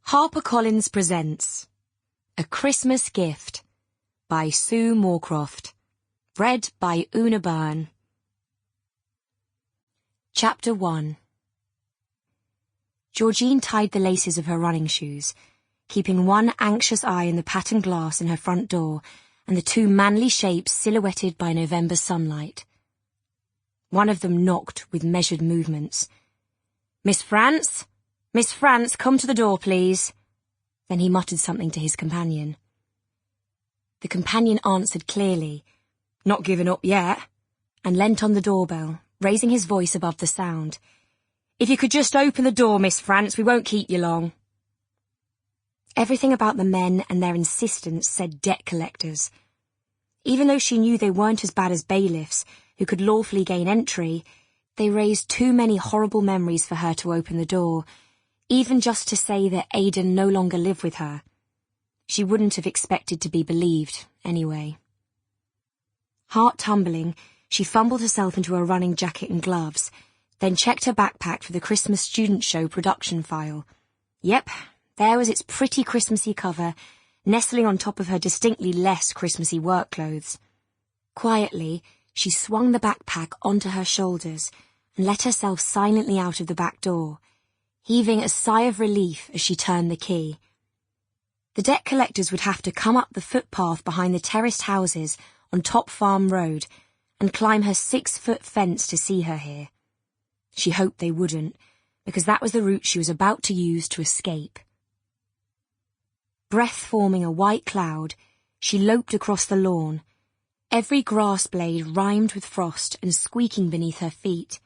HarperCollins presents A Christmas Gift by Sue Moorcroft. Read by Una Byrne. Chapter 1. Georgine tied the laces of her running shoes, keeping one anxious eye on the patterned glass in her front door and the two manly shapes silhouetted by November sunlight. One of them knocked with measured movements. "Miss France? Miss France, come to the door, please." Then he muttered something to his companion. The companion answered clearly, "Not given up yet," and leant on the doorbell, raising his voice above the sound. "If you could just open the door, Miss France, we won't keep you long." Everything about the men and their insistence said debt collectors. Even though she knew they weren't as bad as bailiffs, who could lawfully gain entry, they raised too many horrible memories for her to open the door, even just to say that Aidan no longer lived with her. She wouldn't have expected to be believed, anyway. Heart tumbling, she fumbled herself into a running jacket and gloves, then checked her backpack for the Christmas student show production file. Yep, there was its pretty Christmassy cover, nestling on top of her distinctly less Christmassy work clothes. Quietly, she swung the backpack onto her shoulders and let herself silently out of the back door, heaving a sigh of relief as she turned the key. The debt collectors would have to come up the footpath behind the terraced houses on Top Farm Road and climb her 6-foot fence to see her here. She hoped they wouldn't, because that was the route she was about to use to escape. Breath forming a white cloud, she loped across the lawn, every grass blade rimed with frost and squeaking beneath her feet.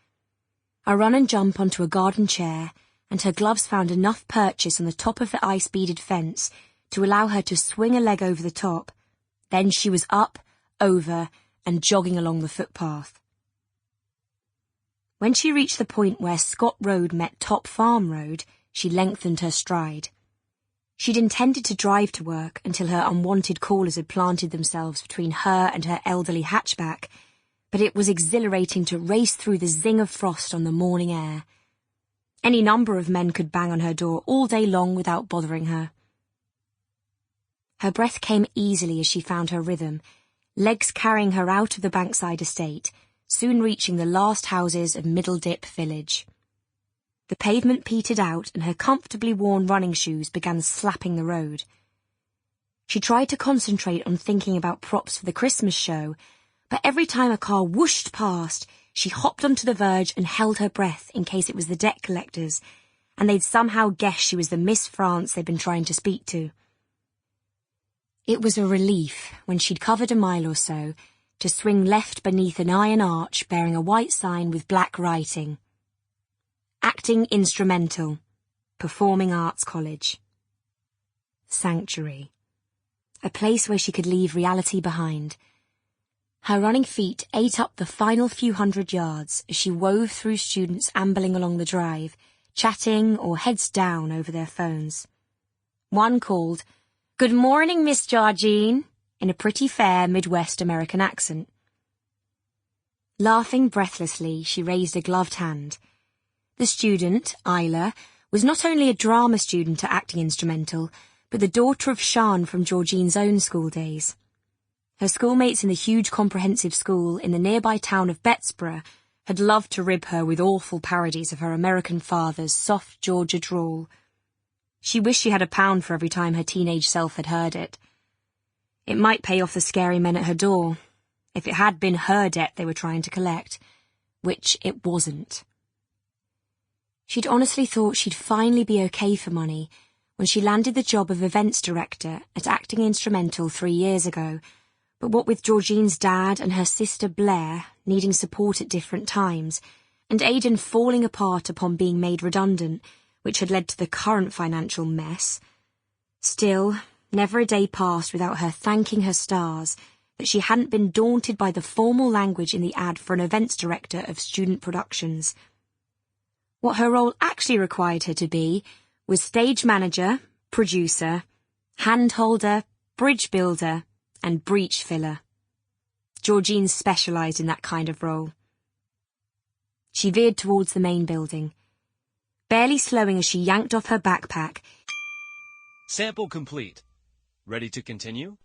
A run and jump onto a garden chair, and her gloves found enough purchase on the top of the ice-beaded fence to allow her to swing a leg over the top. Then she was up, over, and jogging along the footpath. When she reached the point where Scott Road met Top Farm Road, she lengthened her stride. She'd intended to drive to work until her unwanted callers had planted themselves between her and her elderly hatchback, but it was exhilarating to race through the zing of frost on the morning air. Any number of men could bang on her door all day long without bothering her. Her breath came easily as she found her rhythm, legs carrying her out of the Bankside estate, soon reaching the last houses of Middledip village. The pavement petered out and her comfortably worn running shoes began slapping the road. She tried to concentrate on thinking about props for the Christmas show, but every time a car whooshed past, she hopped onto the verge and held her breath in case it was the debt collectors, and they'd somehow guess she was the Miss France they'd been trying to speak to. It was a relief, when she'd covered a mile or so, to swing left beneath an iron arch bearing a white sign with black writing. Acting Instrumental, Performing Arts College. Sanctuary. A place where she could leave reality behind. Her running feet ate up the final few hundred yards as she wove through students ambling along the drive, chatting or heads down over their phones. One called, "Good morning, Miss Georgine," in a pretty fair Midwest American accent. Laughing breathlessly, she raised a gloved hand. The student, Isla, was not only a drama student at Acting Instrumental, but the daughter of Sean from Georgine's own school days. Her schoolmates in the huge comprehensive school in the nearby town of Betsborough had loved to rib her with awful parodies of her American father's soft Georgia drawl. She wished she had £1 for every time her teenage self had heard it. It might pay off the scary men at her door, if it had been her debt they were trying to collect, which it wasn't. She'd honestly thought she'd finally be okay for money when she landed the job of events director at Acting Instrumental 3 years ago, but what with Georgine's dad and her sister Blair needing support at different times, and Aidan falling apart upon being made redundant, which had led to the current financial mess, still, never a day passed without her thanking her stars that she hadn't been daunted by the formal language in the ad for an events director of student productions. What her role actually required her to be was stage manager, producer, hand-holder, bridge builder, and breach filler. Georgine specialised in that kind of role. She veered towards the main building. Barely slowing as she yanked off her backpack, Sample complete. Ready to continue?